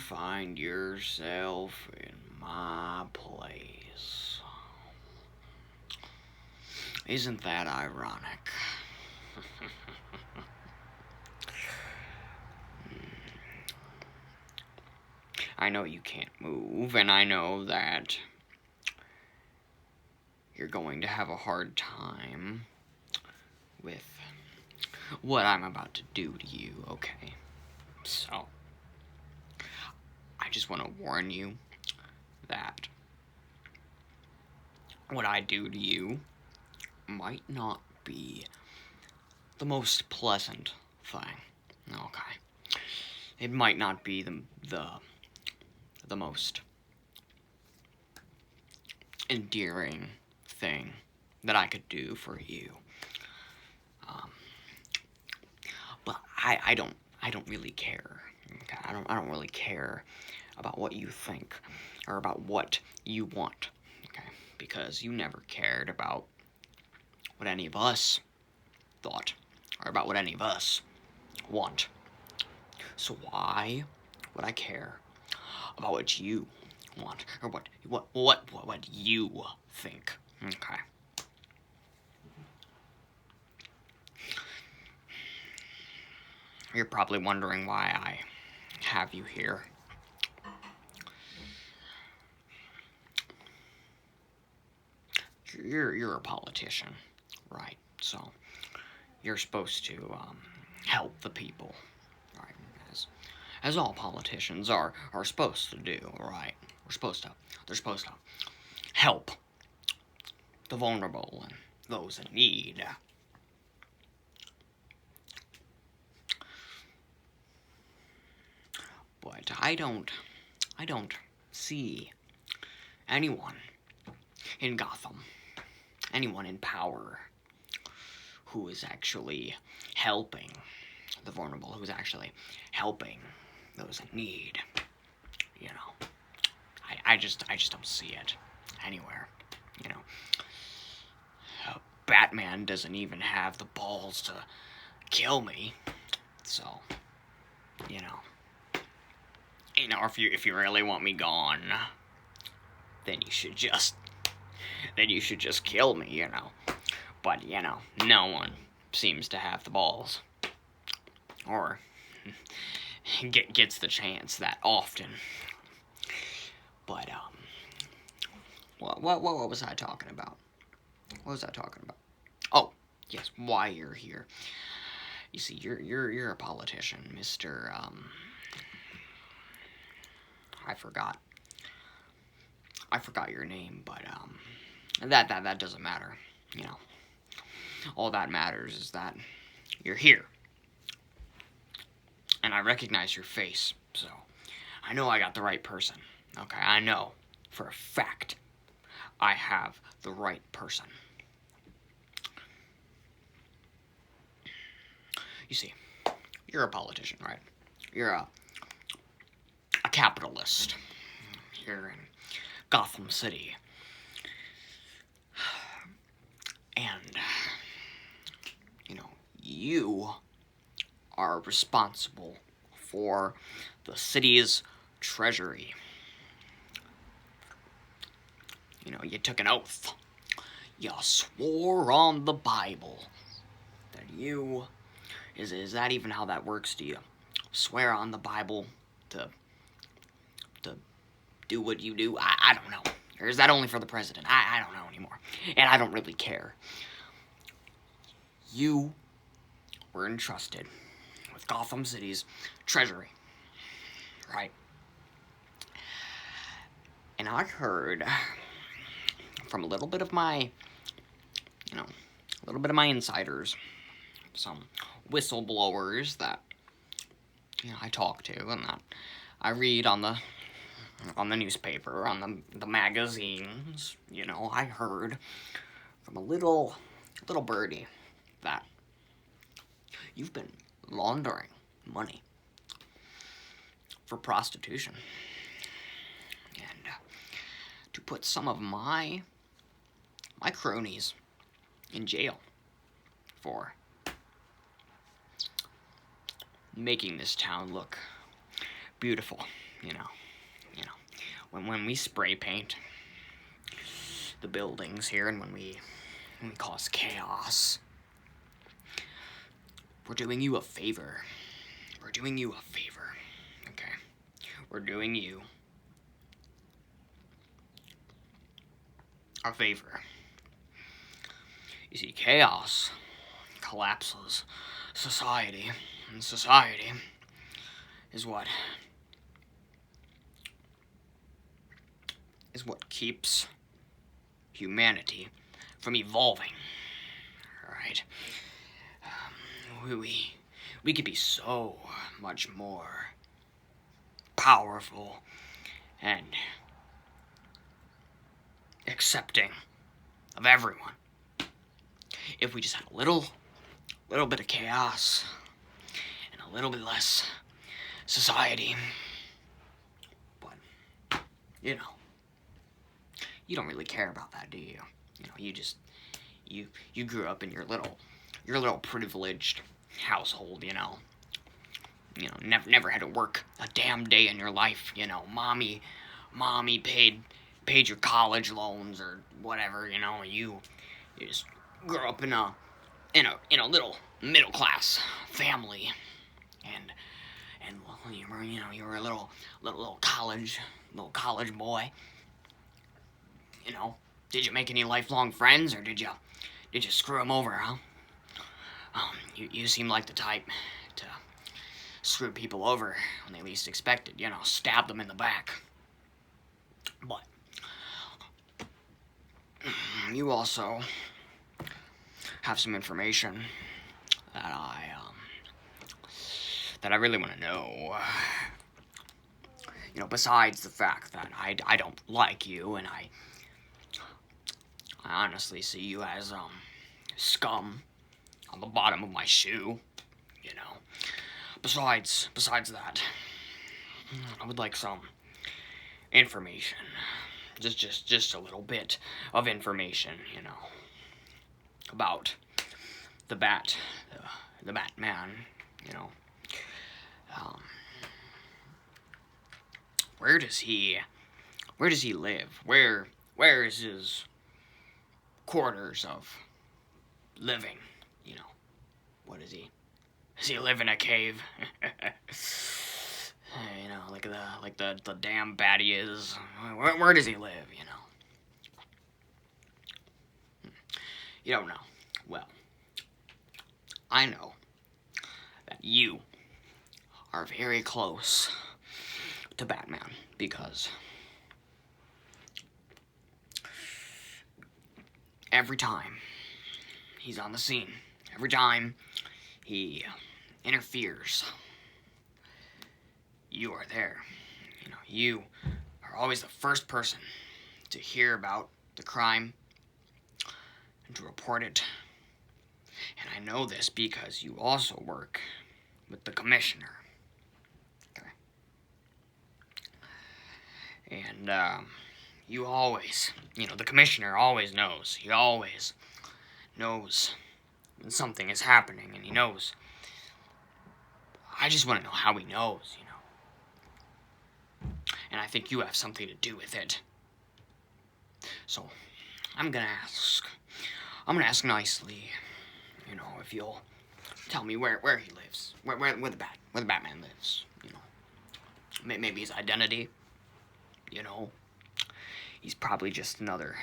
find yourself in my place. Isn't that ironic? I know you can't move, and I know that you're going to have a hard time with what I'm about to do to you, okay? So, I just want to warn you that what I do to you might not be the most pleasant thing, okay? It might not be the most endearing thing that I could do for you. But I don't really care. Okay? I don't really care about what you think or about what you want. Okay? Because you never cared about what any of us thought or about what any of us want. So why would I care about what you want or what you think? Okay. You're probably wondering why I have you here. You're a politician, right? So you're supposed to help the people, right? As all politicians are supposed to do, right? They're supposed to help the vulnerable and those in need. But I don't see anyone in Gotham, anyone in power, who is actually helping the vulnerable, who's actually helping those in need. You know, I just don't see it anywhere. You know, Batman doesn't even have the balls to kill me, so you know, if you really want me gone, then you should just kill me, you know. But you know, no one seems to have the balls, or gets the chance that often. But what was I talking about? What was I talking about? Oh, yes, why you're here. You see, you're a politician, Mr. I forgot your name, but that doesn't matter. You know, all that matters is that you're here, and I recognize your face, so I know I got the right person. Okay, I know for a fact I have the right person. You see, you're a politician, right? You're a capitalist here in Gotham City. And, you know, you are responsible for the city's treasury. You know, you took an oath. You swore on the Bible that you... Is that even how that works? Do you swear on the Bible to do what you do? I don't know. Or is that only for the president? I don't know anymore. And I don't really care. You were entrusted with Gotham City's treasury, right? And I heard from a little bit of my insiders, some whistleblowers that I talk to and that I read on the newspaper, on the magazines. I heard from a little birdie that you've been laundering money for prostitution and to put some of my cronies in jail for making this town look beautiful you know, when we spray paint the buildings here, and when we cause chaos, we're doing you a favor. We're doing you a favor, okay? We're doing you a favor. You see, chaos collapses society, and society is what keeps humanity from evolving. Alright? We could be so much more powerful and accepting of everyone if we just had a little bit of chaos and a little bit less society. But you don't really care about that, do you? You just you grew up in your little privileged household, never had to work a damn day in your life, mommy paid your college loans or whatever, you just grew up in a little middle class family, and you were a little college boy. Did you make any lifelong friends, or did you screw them over, huh? You seem like the type to screw people over when they least expect it, stab them in the back. But you also have some information that I really want to know. Besides the fact that I don't like you, and I honestly see you as scum on the bottom of my shoe, Besides that, I would like some information. Just a little bit of information, about the Batman, where does he live? Where is his quarters of living? What is he? Does he live in a cave? like the damn baddie is. Where does he live? You don't know. Well, I know that you are very close to Batman, because every time he's on the scene, every time he interferes, you are there. You are always the first person to hear about the crime and to report it. And I know this because you also work with the commissioner. Okay. And you always, the commissioner always knows. He always knows when something is happening, and he knows. I just want to know how he knows, And I think you have something to do with it. So, I'm gonna ask nicely, if you'll tell me where he lives, where the Batman lives, Maybe his identity, He's probably just another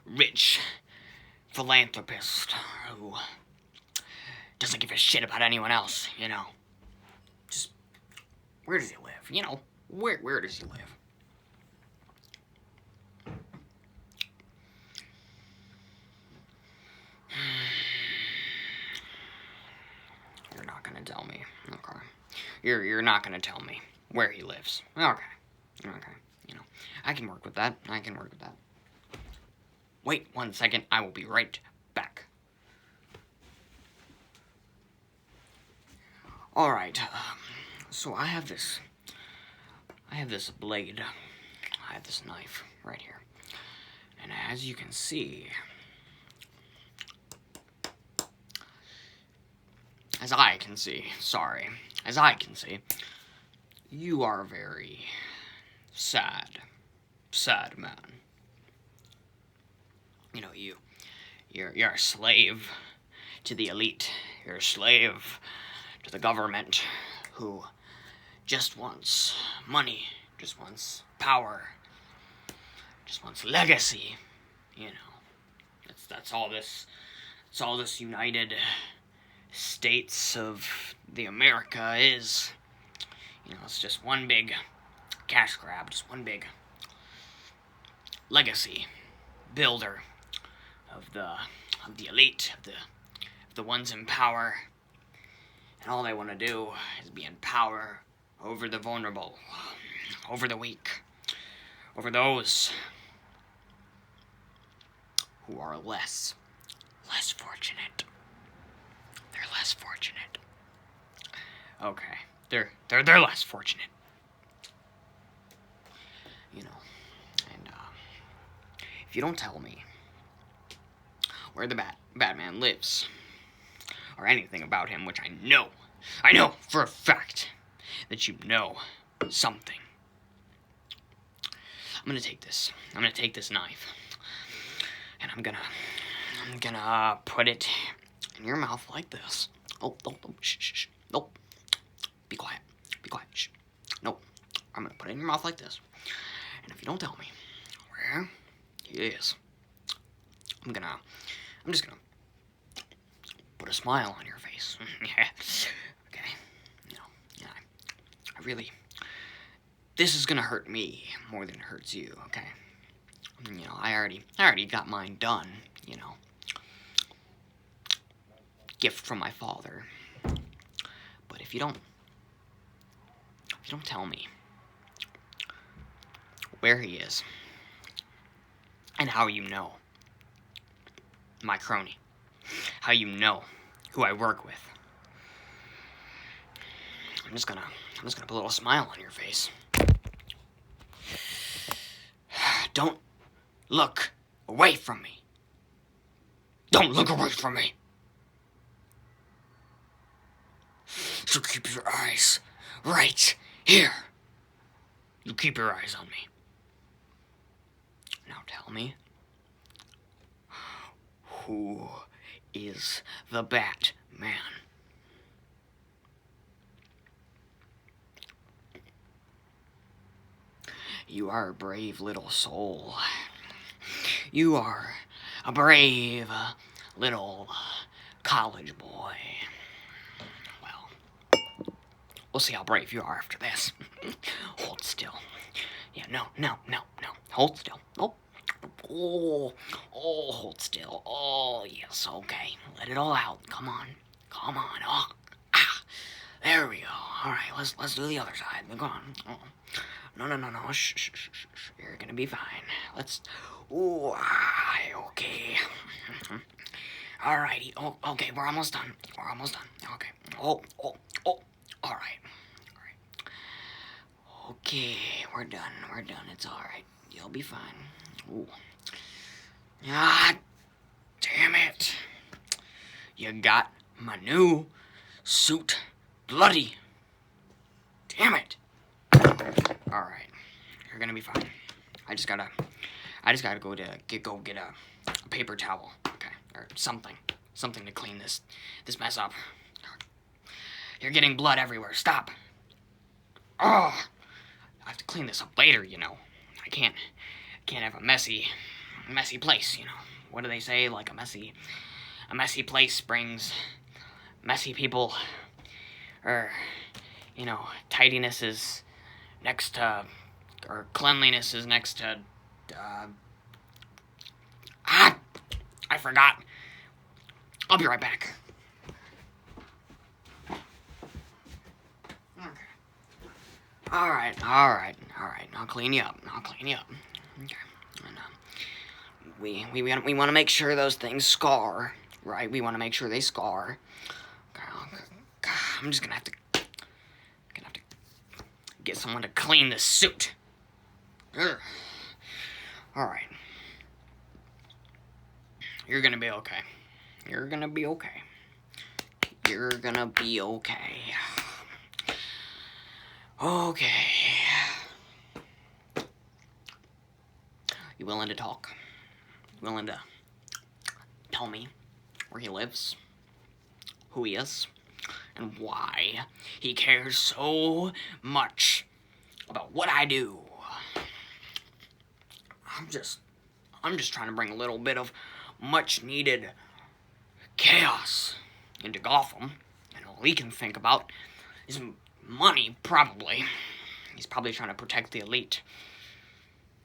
rich philanthropist who doesn't give a shit about anyone else, Just, where does he live, Where does he live? You're not gonna tell me. Okay. You're not gonna tell me where he lives. Okay. I can work with that. Wait 1 second. I will be right back. Alright. So I have this blade. I have this knife right here. And as you can see, as I can see, You are a very sad man. You know, you're a slave to the elite. You're a slave to the government who just wants money, just wants power, just wants legacy. You know, that's all this. It's all this United States of the America is. You know, it's just one big cash grab, just one big legacy builder of the elite, of the ones in power. And all they want to do is be in power over the vulnerable, over the weak, over those who are less fortunate. They're less fortunate. Okay, they're less fortunate. You know, and if you don't tell me where the Batman lives, or anything about him, which I know for a fact that you know something, I'm gonna take this knife, and I'm gonna put it in your mouth like this. Oh, shh, no, be quiet, shh, no, I'm gonna put it in your mouth like this, and if you don't tell me where he is, I'm just gonna put a smile on your face. Yeah, okay, you know, yeah, I really, this is gonna hurt me more than it hurts you, okay? You know, I already got mine done, you know. Gift from my father. But if you don't tell me where he is and how you know my crony, how you know who I work with, I'm just gonna put a little smile on your face. Don't look away from me. Don't look away from me. So keep your eyes right here. You keep your eyes on me. Now tell me, who is the Batman? You are a brave little soul. You are a brave little college boy. Well, we'll see how brave you are after this. Hold still. Yeah, no. Hold still. Oh, hold still. Oh, yes, okay. Let it all out. Come on. Oh, there we go. All right, let's do the other side. Go on. Oh. No. Shh. You're gonna be fine. Okay. Alrighty. Oh, okay, we're almost done. Okay. Oh. All right. Okay, we're done. It's all right. You'll be fine. Ooh. Ah, damn it. You got my new suit bloody. Damn it. All right. You're gonna be fine. I just gotta go get a paper towel, okay, or something to clean this mess up. You're getting blood everywhere. Stop. Oh, I have to clean this up later. You know, I can't have a messy place. You know, what do they say? Like a messy place brings messy people. Or, you know, tidiness is next to, or cleanliness is next to. I forgot. I'll be right back. Okay. All right. I'll clean you up. Okay. And, we want to make sure those things scar, right? We want to make sure they scar. Okay. I'm just gonna have to get someone to clean this suit. Ugh. All right. You're gonna be okay. Okay. You willing to talk? Willing to tell me where he lives? Who he is? And why he cares so much about what I do? I'm just trying to bring a little bit of much needed chaos into Gotham. And all he can think about is money, probably. He's probably trying to protect the elite.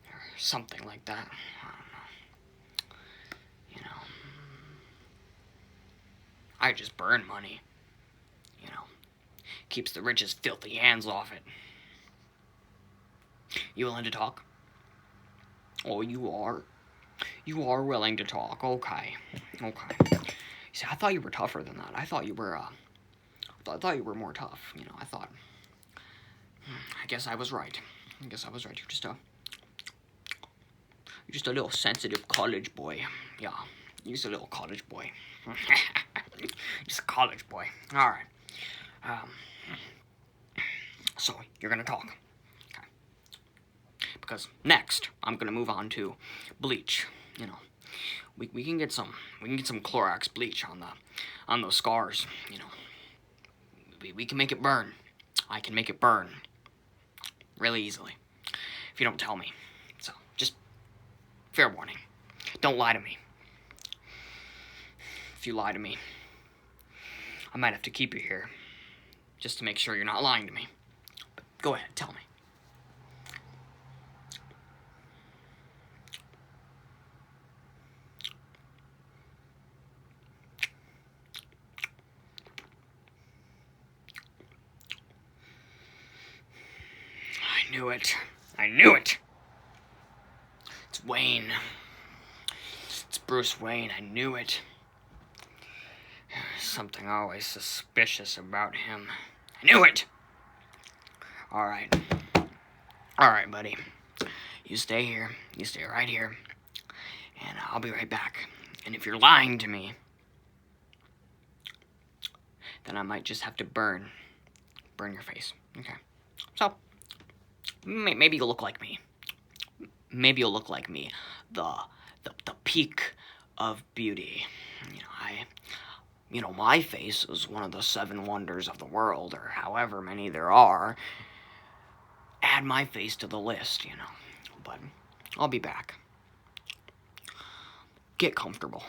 Or something like that. I don't know. You know. I just burn money. You know. Keeps the rich's filthy hands off it. You willing to talk? Oh, you are? You are willing to talk. Okay. Okay. See, I thought you were tougher than that. I thought you were, I thought you were more tough. You know, I thought. I guess I was right. I guess I was right. You're just a little sensitive college boy. Yeah, you're just a little college boy. Just a college boy. All right. So you're gonna talk. Okay. Because next I'm gonna move on to bleach. You know, we can get some Clorox bleach on those scars. You know, we can make it burn. I can make it burn really easily if you don't tell me. So just fair warning. Don't lie to me. If you lie to me, I might have to keep you here just to make sure you're not lying to me. But go ahead, tell me. I knew it. I knew it. It's Wayne. It's Bruce Wayne. I knew it. Something always suspicious about him. I knew it. All right. All right, buddy. You stay here. You stay right here. And I'll be right back. And if you're lying to me, then I might just have to burn your face. Okay. So, maybe you'll look like me. Maybe you'll look like me. The peak of beauty. You know, my face is one of the 7 wonders of the world, or however many there are. Add my face to the list, you know. But I'll be back. Get comfortable.